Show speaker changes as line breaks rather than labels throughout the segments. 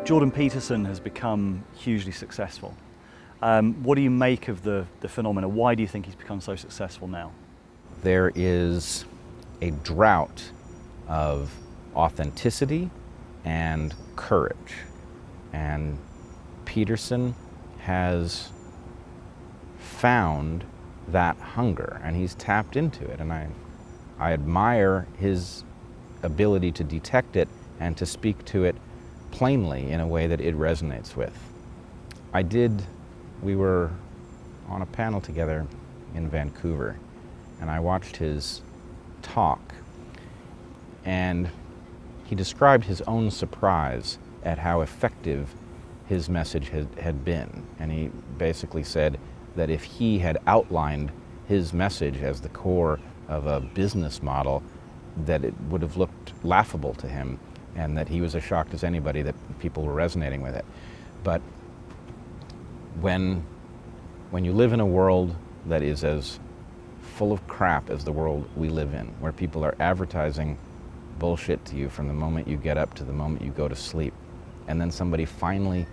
Jordan Peterson has become hugely successful. What do you make of the phenomena? Why do you think he's become so successful now?
There is a drought of authenticity and courage. And Peterson has found that hunger, and he's tapped into it. And I admire his ability to detect it and to speak to it plainly in a way that it resonates with. We were on a panel together in Vancouver, and I watched his talk, and he described his own surprise at how effective his message had been. And he basically said that if he had outlined his message as the core of a business model, that it would have looked laughable to him, and that he was as shocked as anybody that people were resonating with it. But when you live in a world that is as full of crap as the world we live in, where people are advertising bullshit to you from the moment you get up to the moment you go to sleep, and then somebody finally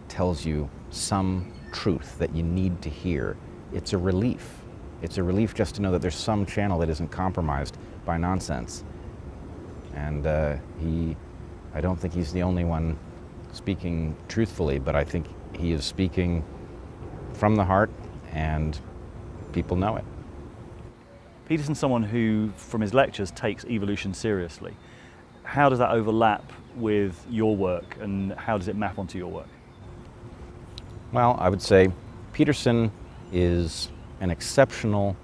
tells you some truth that you need to hear, it's a relief. It's a relief just to know that there's some channel that isn't compromised by nonsense. And I don't think he's the only one speaking truthfully, but I think he is speaking from the heart, and people know it.
Peterson's someone who, from his lectures, takes evolution seriously. How does that overlap with your work, and how does it map onto your work?
Well, I would say Peterson is an exceptional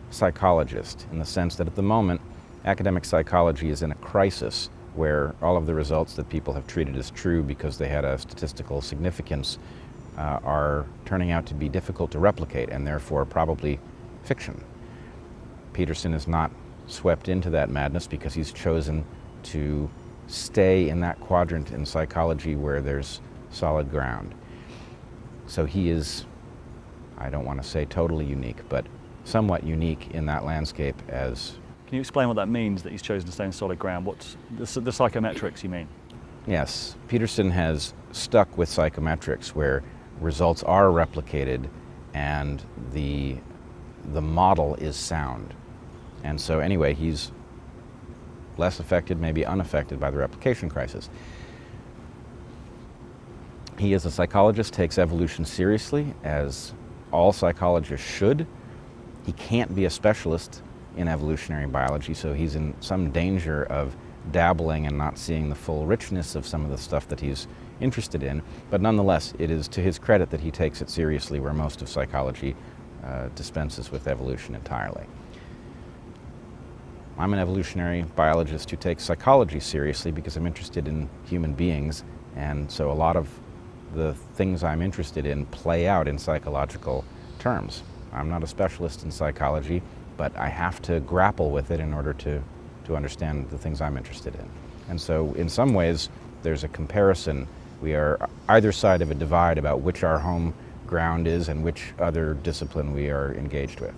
psychologist in the sense that at the moment, academic psychology is in a crisis where all of the results that people have treated as true because they had a statistical significance are turning out to be difficult to replicate, and therefore probably fiction. Peterson is not swept into that madness because he's chosen to stay in that quadrant in psychology where there's solid ground. So he is, I don't want to say totally unique, but somewhat unique in that landscape. As
Can you explain what that means, that he's chosen to stay on solid ground? What's the psychometrics you mean?
Yes, Peterson has stuck with psychometrics where results are replicated and the model is sound. And so anyway, he's less affected, maybe unaffected by the replication crisis. He, as a psychologist, takes evolution seriously, as all psychologists should. He can't be a specialist in evolutionary biology, so he's in some danger of dabbling and not seeing the full richness of some of the stuff that he's interested in. But nonetheless, it is to his credit that he takes it seriously, where most of psychology dispenses with evolution entirely. I'm an evolutionary biologist who takes psychology seriously because I'm interested in human beings, and so a lot of the things I'm interested in play out in psychological terms. I'm not a specialist in psychology, but I have to grapple with it in order to understand the things I'm interested in. And so in some ways, there's a comparison. We are either side of a divide about which our home ground is and which other discipline we are engaged with.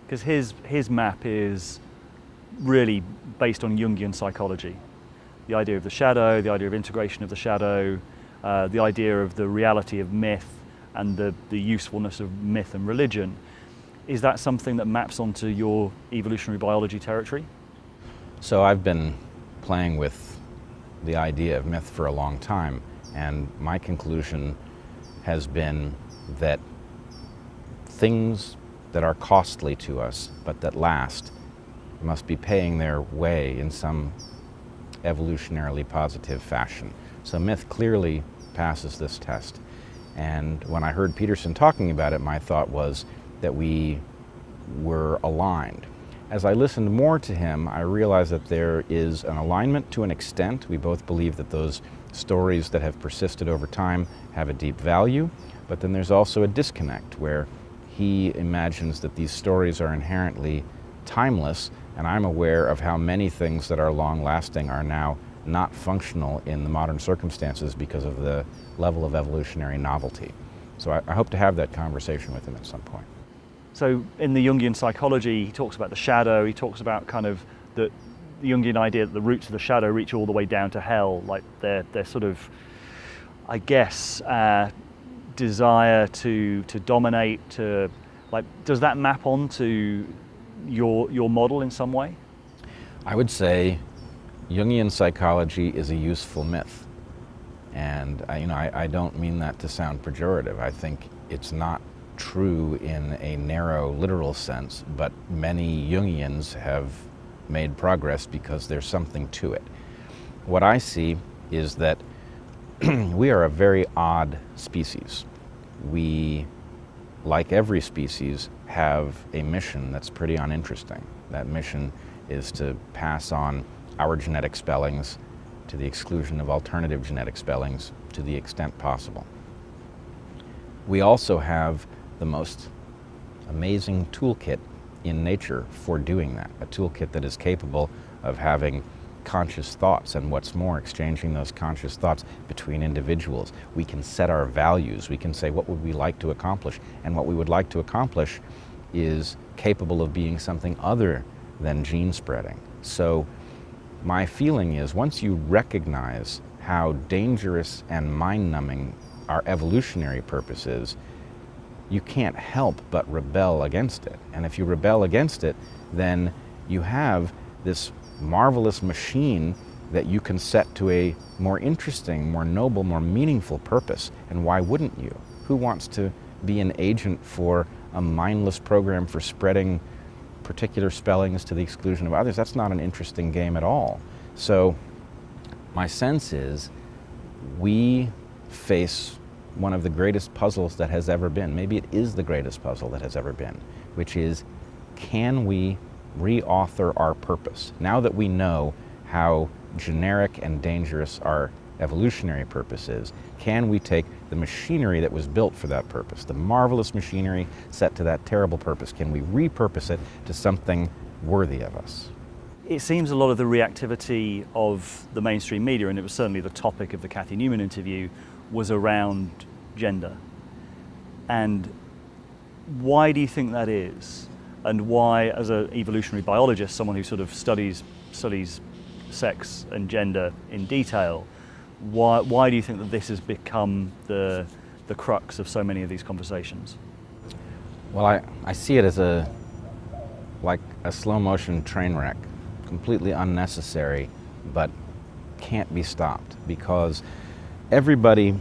Because his map is really based on Jungian psychology. The idea of the shadow, the idea of integration of the shadow, the idea of the reality of myth and the usefulness of myth and religion. Is that something that maps onto your evolutionary biology territory?
So I've been playing with the idea of myth for a long time, and my conclusion has been that things that are costly to us but that last must be paying their way in some evolutionarily positive fashion. So myth clearly passes this test. And when I heard Peterson talking about it, my thought was that we were aligned. As I listened more to him, I realized that there is an alignment to an extent. We both believe that those stories that have persisted over time have a deep value, but then there's also a disconnect where he imagines that these stories are inherently timeless, and I'm aware of how many things that are long-lasting are now not functional in the modern circumstances because of the level of evolutionary novelty. So I hope to have that conversation with him at some point.
So in the Jungian psychology, he talks about the shadow, he talks about kind of the Jungian idea that the roots of the shadow reach all the way down to hell, like they're sort of I guess, desire to dominate, does that map onto your model in some way?
I would say Jungian psychology is a useful myth. And I don't mean that to sound pejorative. I think it's not true in a narrow literal sense, but many Jungians have made progress because there's something to it. What I see is that we are a very odd species. We, like every species, have a mission that's pretty uninteresting. That mission is to pass on our genetic spellings to the exclusion of alternative genetic spellings to the extent possible. We also have the most amazing toolkit in nature for doing that, a toolkit that is capable of having conscious thoughts, and what's more, exchanging those conscious thoughts between individuals. We can set our values. We can say, what would we like to accomplish? And what we would like to accomplish is capable of being something other than gene spreading. So my feeling is, once you recognize how dangerous and mind-numbing our evolutionary purpose is, you can't help but rebel against it. And if you rebel against it, then you have this marvelous machine that you can set to a more interesting, more noble, more meaningful purpose. And why wouldn't you? Who wants to be an agent for a mindless program for spreading particular spellings to the exclusion of others? That's not an interesting game at all. So my sense is we face one of the greatest puzzles that has ever been. Maybe it is the greatest puzzle that has ever been, which is, can we reauthor our purpose? Now that we know how generic and dangerous our evolutionary purpose is, can we take the machinery that was built for that purpose, the marvelous machinery set to that terrible purpose, can we repurpose it to something worthy of us?
It seems a lot of the reactivity of the mainstream media, and it was certainly the topic of the Cathy Newman interview, was around gender. And why do you think that is? And why, as an evolutionary biologist, someone who sort of studies sex and gender in detail, why do you think that this has become the crux of so many of these conversations?
Well, I see it as like a slow motion train wreck, completely unnecessary, but can't be stopped, because everybody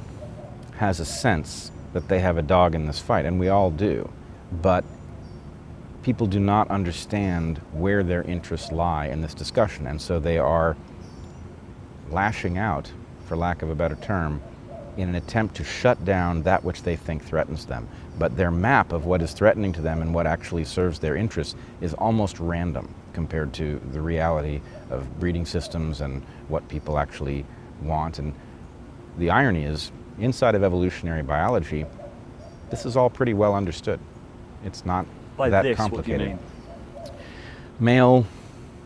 has a sense that they have a dog in this fight, and we all do, but people do not understand where their interests lie in this discussion, and so they are lashing out, for lack of a better term, in an attempt to shut down that which they think threatens them. But their map of what is threatening to them and what actually serves their interests is almost random compared to the reality of breeding systems and what people actually want. And the irony is, inside of evolutionary biology, this is all pretty well understood. It's not that complicated.
What do you mean?
Male,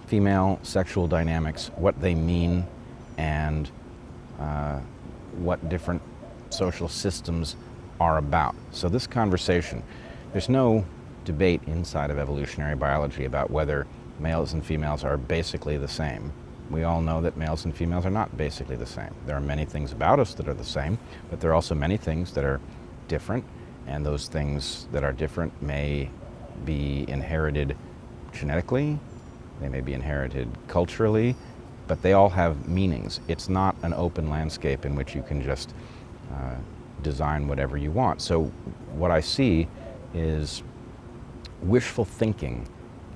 female sexual dynamics, what they mean, and what different social systems are about. So this conversation, there's no debate inside of evolutionary biology about whether males and females are basically the same. We all know that males and females are not basically the same. There are many things about us that are the same, but there are also many things that are different, and those things that are different may be inherited genetically, they may be inherited culturally, but they all have meanings. It's not an open landscape in which you can just design whatever you want. So what I see is wishful thinking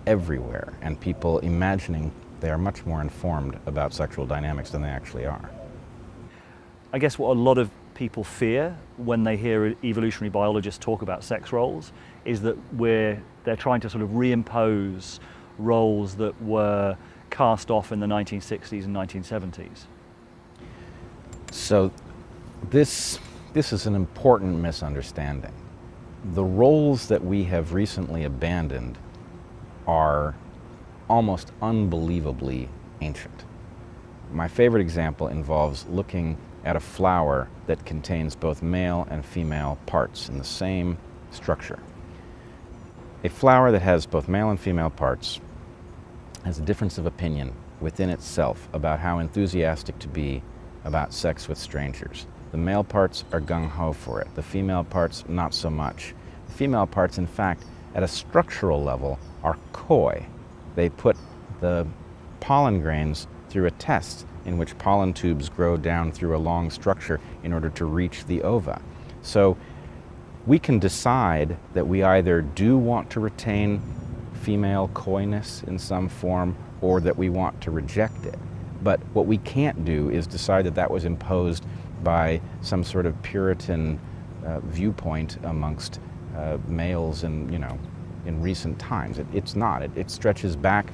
everywhere, and people imagining they are much more informed about sexual dynamics than they actually are.
I guess what a lot of people fear when they hear evolutionary biologists talk about sex roles is that they're trying to sort of reimpose roles that were cast off in the 1960s and 1970s.
So this is an important misunderstanding. The roles that we have recently abandoned are almost unbelievably ancient. My favorite example involves looking at a flower that contains both male and female parts in the same structure. A flower that has both male and female parts has a difference of opinion within itself about how enthusiastic to be about sex with strangers. The male parts are gung-ho for it. The female parts, not so much. The female parts, in fact, at a structural level, are coy. They put the pollen grains through a test in which pollen tubes grow down through a long structure in order to reach the ova. So we can decide that we either do want to retain female coyness in some form or that we want to reject it. But what we can't do is decide that that was imposed by some sort of Puritan viewpoint amongst males in recent times. It's not. It stretches back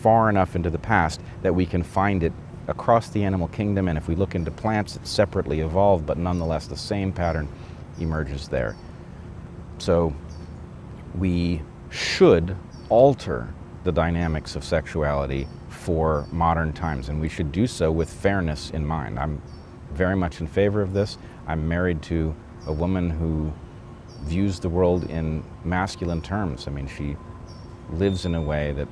far enough into the past that we can find it across the animal kingdom, and if we look into plants, it's separately evolved, but nonetheless the same pattern emerges there. So we should alter the dynamics of sexuality for modern times, and we should do so with fairness in mind. I'm very much in favor of this. I'm married to a woman who views the world in masculine terms. I mean, she lives in a way that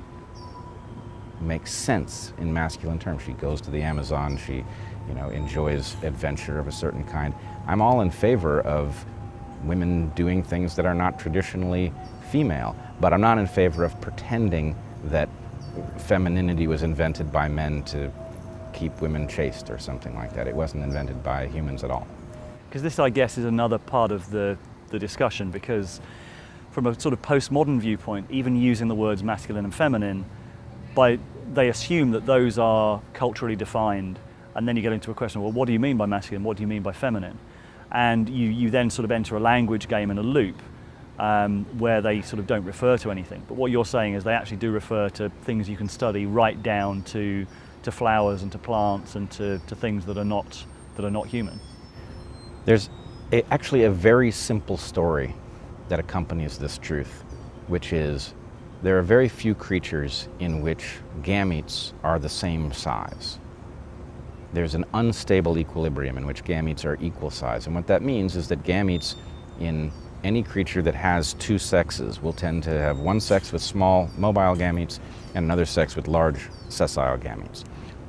makes sense in masculine terms. She goes to the Amazon, she enjoys adventure of a certain kind. I'm all in favor of women doing things that are not traditionally female, but I'm not in favor of pretending that femininity was invented by men to keep women chaste or something like that. It wasn't invented by humans at all.
Because this, I guess, is another part of the discussion, because from a sort of postmodern viewpoint, even using the words masculine and feminine, they assume that those are culturally defined, and then you get into a question, well, what do you mean by masculine, what do you mean by feminine? And you then sort of enter a language game and a loop where they sort of don't refer to anything. But what you're saying is they actually do refer to things you can study, right down to flowers and to plants and to things that are not human.
There's actually a very simple story that accompanies this truth, which is there are very few creatures in which gametes are the same size. There's an unstable equilibrium in which gametes are equal size. And what that means is that gametes in any creature that has two sexes will tend to have one sex with small mobile gametes and another sex with large sessile gametes.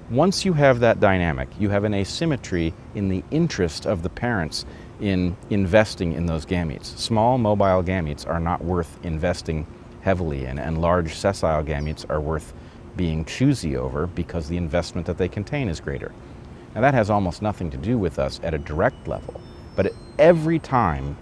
Once you have that dynamic, you have an asymmetry in the interest of the parents in investing in those gametes. Small mobile gametes are not worth investing heavily in, and large sessile gametes are worth being choosy over because the investment that they contain is greater. Now that has almost nothing to do with us at a direct level, but every time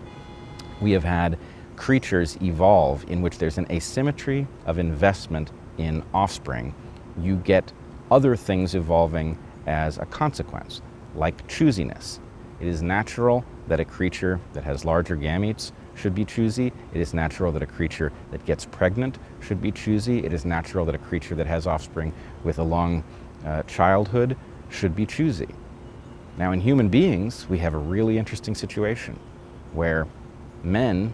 we have had creatures evolve in which there's an asymmetry of investment in offspring, you get other things evolving as a consequence, like choosiness. It is natural that a creature that has larger gametes should be choosy. It is natural that a creature that gets pregnant should be choosy. It is natural that a creature that has offspring with a long childhood should be choosy. Now in human beings, we have a really interesting situation where men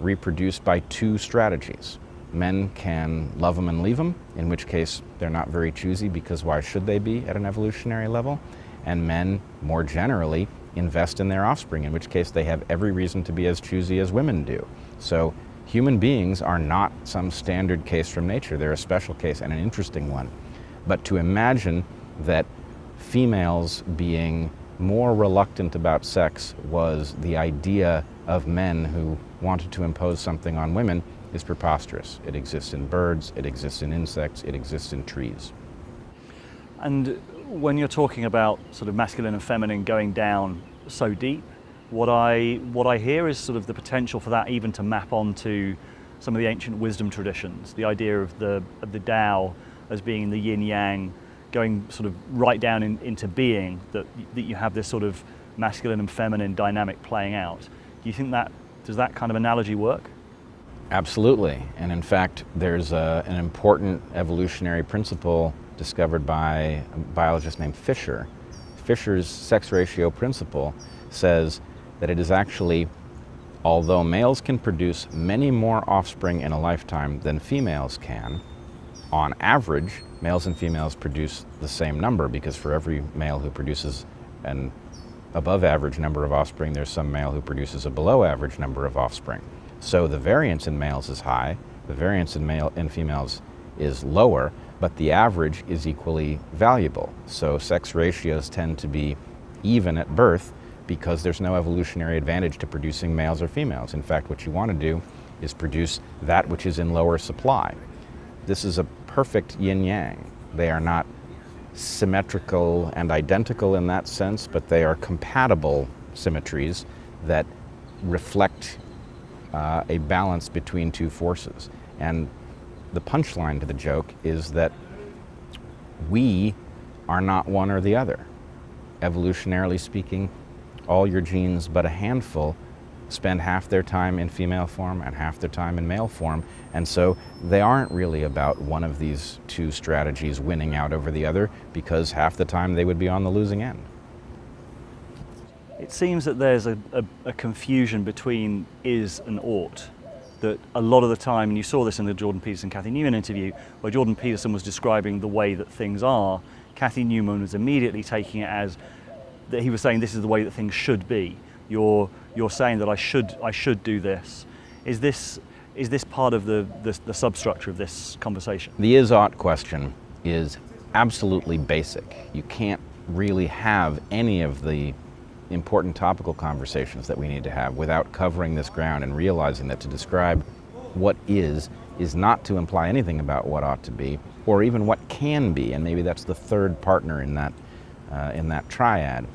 reproduce by two strategies. Men can love them and leave them, in which case they're not very choosy because why should they be at an evolutionary level? And men, more generally, invest in their offspring, in which case they have every reason to be as choosy as women do. So human beings are not some standard case from nature. They're a special case and an interesting one. But to imagine that females being more reluctant about sex was the idea of men who wanted to impose something on women is preposterous. It exists in birds, it exists in insects, it exists in trees.
And when you're talking about sort of masculine and feminine going down so deep, what I hear is sort of the potential for that even to map onto some of the ancient wisdom traditions, the idea of the Tao as being the yin yang, going sort of right down into being, that you have this sort of masculine and feminine dynamic playing out. Do you think does that kind of analogy work?
Absolutely, and in fact there's an important evolutionary principle discovered by a biologist named Fisher. Fisher's sex ratio principle says that it is actually, although males can produce many more offspring in a lifetime than females can, on average males and females produce the same number, because for every male who produces an above average number of offspring, there's some male who produces a below average number of offspring. So the variance in males is high, the variance in females is lower, but the average is equally valuable. So sex ratios tend to be even at birth, because there's no evolutionary advantage to producing males or females. In fact, what you want to do is produce that which is in lower supply. This is a perfect yin-yang. They are not symmetrical and identical in that sense, but they are compatible symmetries that reflect a balance between two forces. And the punchline to the joke is that we are not one or the other. Evolutionarily speaking, all your genes but a handful spend half their time in female form and half their time in male form, and so they aren't really about one of these two strategies winning out over the other, because half the time they would be on the losing end.
It seems that there's a confusion between is and ought, that a lot of the time, and you saw this in the Jordan Peterson-Kathy Newman interview, where Jordan Peterson was describing the way that things are, Kathy Newman was immediately taking it as that he was saying this is the way that things should be. You're saying that I should do this. Is this part of the substructure of this conversation?
The is-ought question is absolutely basic. You can't really have any of the important topical conversations that we need to have without covering this ground and realizing that to describe what is not to imply anything about what ought to be, or even what can be, and maybe that's the third partner in that triad.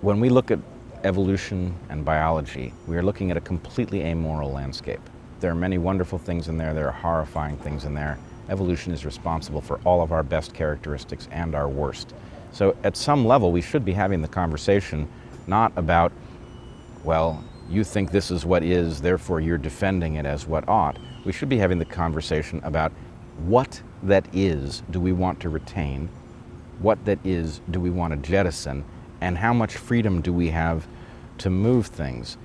When we look at evolution and biology, we are looking at a completely amoral landscape. There are many wonderful things in there, there are horrifying things in there. Evolution is responsible for all of our best characteristics and our worst. So at some level, we should be having the conversation not about, well, you think this is what is, therefore you're defending it as what ought. We should be having the conversation about what that is do we want to retain, what that is do we want to jettison, and how much freedom do we have to move things.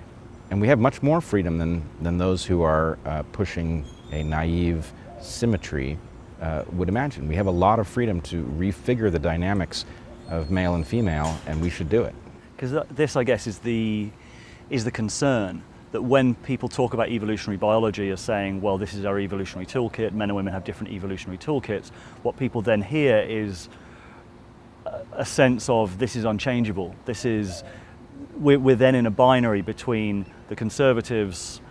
And we have much more freedom than those who are pushing a naive symmetry would imagine. We have a lot of freedom to refigure the dynamics of male and female, and we should do it.
Because this, I guess, is the concern, that when people talk about evolutionary biology as saying, well, this is our evolutionary toolkit, men and women have different evolutionary toolkits, what people then hear is a sense of this is unchangeable. We're then in a binary between the conservatives'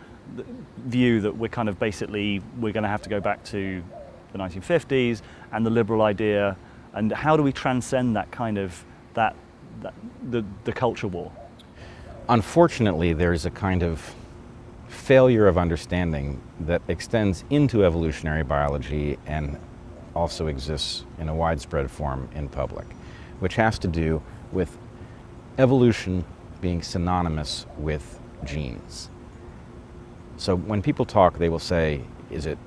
view that we're kind of basically, we're going to have to go back to the 1950s, and the liberal idea, and how do we transcend that kind of, the culture war?
Unfortunately, there's a kind of failure of understanding that extends into evolutionary biology and also exists in a widespread form in public, which has to do with evolution being synonymous with genes. So when people talk, they will say, is it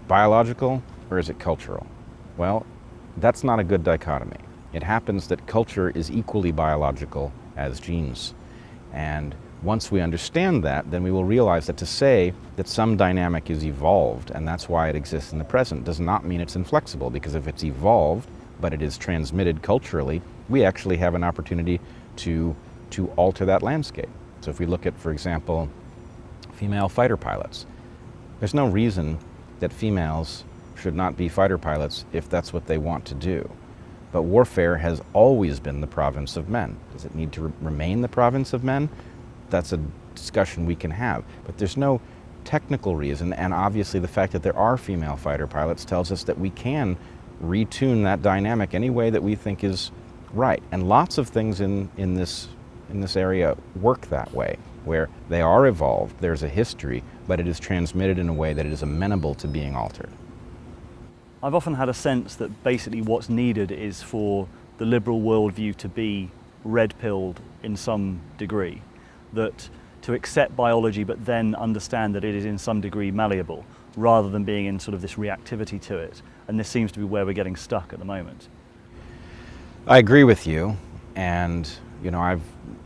biological or is it cultural? Well, that's not a good dichotomy. It happens that culture is equally biological as genes. And once we understand that, then we will realize that to say that some dynamic is evolved and that's why it exists in the present does not mean it's inflexible, because if it's evolved but it is transmitted culturally, we actually have an opportunity to alter that landscape. So if we look at, for example, female fighter pilots, there's no reason that females should not be fighter pilots if that's what they want to do. But warfare has always been the province of men. Does it need to remain the province of men? That's a discussion we can have. But there's no technical reason, and obviously the fact that there are female fighter pilots tells us that we can retune that dynamic any way that we think is right. And lots of things in this area work that way, where they are evolved, there's a history, but it is transmitted in a way that it is amenable to being altered.
I've often had a sense that basically what's needed is for the liberal worldview to be red-pilled in some degree, that to accept biology but then understand that it is in some degree malleable, rather than being in sort of this reactivity to it. And this seems to be where we're getting stuck at the moment.
I agree with you, and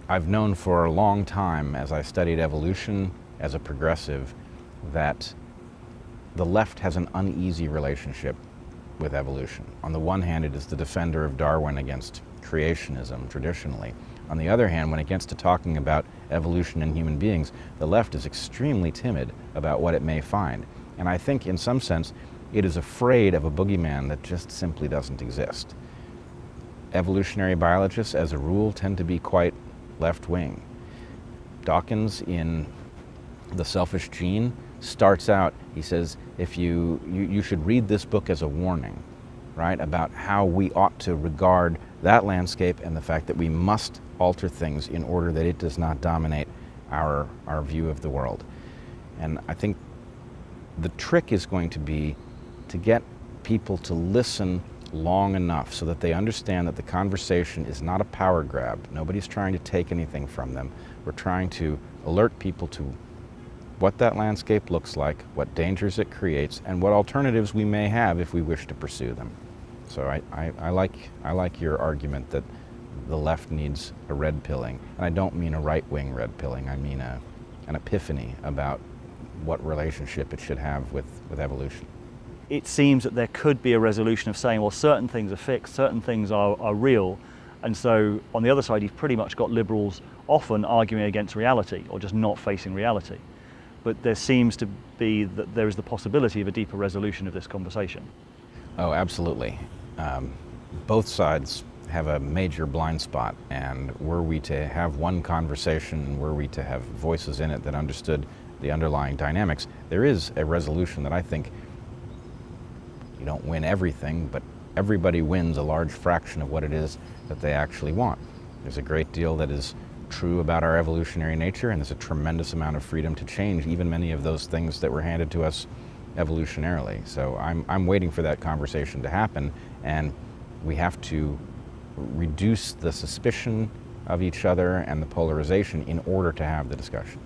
I've known for a long time, as I studied evolution as a progressive, that the left has an uneasy relationship with evolution. On the one hand, it is the defender of Darwin against creationism traditionally. On the other hand, when it gets to talking about evolution in human beings, the left is extremely timid about what it may find. And I think in some sense, it is afraid of a boogeyman that just simply doesn't exist. evolutionary biologists, as a rule, tend to be quite left-wing. Dawkins, in The Selfish Gene, starts out, he says, if you should read this book as a warning, right, about how we ought to regard that landscape and the fact that we must alter things in order that it does not dominate our view of the world. And I think the trick is going to be to get people to listen long enough so that they understand that the conversation is not a power grab. Nobody's trying to take anything from them. We're trying to alert people to what that landscape looks like, what dangers it creates, and what alternatives we may have if we wish to pursue them. So I like your argument that the left needs a red pilling, and I don't mean a right-wing red pilling. I mean an epiphany about what relationship it should have with evolution.
It seems that there could be a resolution of saying, well, certain things are fixed, certain things are real, and so on the other side you've pretty much got liberals often arguing against reality or just not facing reality. But there seems to be that there is the possibility of a deeper resolution of this conversation.
Oh, absolutely. Both sides have a major blind spot, and were we to have one conversation, were we to have voices in it that understood the underlying dynamics, there is a resolution that I think you don't win everything, but everybody wins a large fraction of what it is that they actually want. There's a great deal that is true about our evolutionary nature, and there's a tremendous amount of freedom to change even many of those things that were handed to us evolutionarily. So I'm waiting for that conversation to happen, and we have to reduce the suspicion of each other and the polarization in order to have the discussion.